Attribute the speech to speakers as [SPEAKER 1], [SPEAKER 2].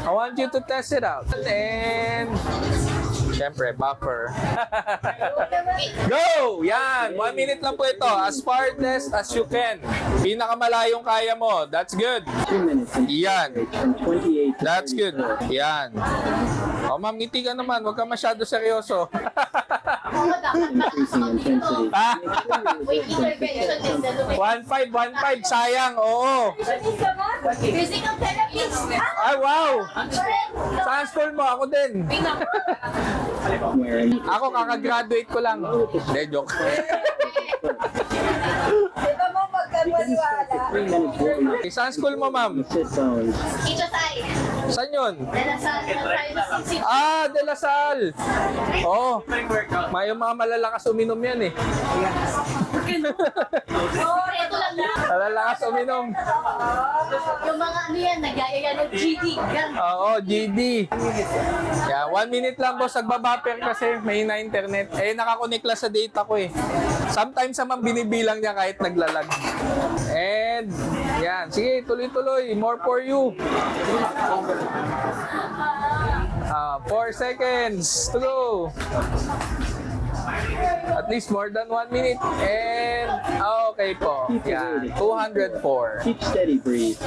[SPEAKER 1] I want you to test it out. And syempre, buffer. Go! Yan! 1 minute lang po ito. As farthest as you can. Pinakamalayong kaya mo. That's good.
[SPEAKER 2] 2 minutes and
[SPEAKER 1] Yan.
[SPEAKER 2] from 28 to
[SPEAKER 1] That's good.
[SPEAKER 2] 34.
[SPEAKER 1] Yan. O, ma'am, ngiti ka naman. Huwag ka masyado seryoso.
[SPEAKER 2] Increasing intensity.
[SPEAKER 1] Ha?
[SPEAKER 3] Wait, intervention is the
[SPEAKER 1] 1.5. Sayang. Oo.
[SPEAKER 3] physical therapist.
[SPEAKER 1] Ay, wow! Saan school mo? Ako din.
[SPEAKER 2] Wearing
[SPEAKER 1] Ako, kakagraduate ko lang. Hindi, joke.
[SPEAKER 4] Ito mo magkagwaliwala.
[SPEAKER 2] 3 minutes warm-up.
[SPEAKER 1] Saan school mo, ma'am?
[SPEAKER 2] Sit bones.
[SPEAKER 3] HSI.
[SPEAKER 1] Saan yun?
[SPEAKER 3] Nasa privacy.
[SPEAKER 1] Ah, De La Salle. Oo. May mga malalakas uminom yan eh.
[SPEAKER 3] Ito lang na.
[SPEAKER 1] Malalakas uminom.
[SPEAKER 3] Yung mga ano yan, nagaya ng GD. Gan.
[SPEAKER 1] Oo, GD. Yeah, 1 minute lang boss, nagbabuffer kasi may na internet. Eh, nakakonect lang sa data ko eh. Sometimes naman binibilang niya kahit naglalag. And, yan. Sige, tuloy-tuloy. More for you. 4 seconds to go. At least more than 1 minute. And, okay po. Yan. 204.
[SPEAKER 2] Keep steady breathe.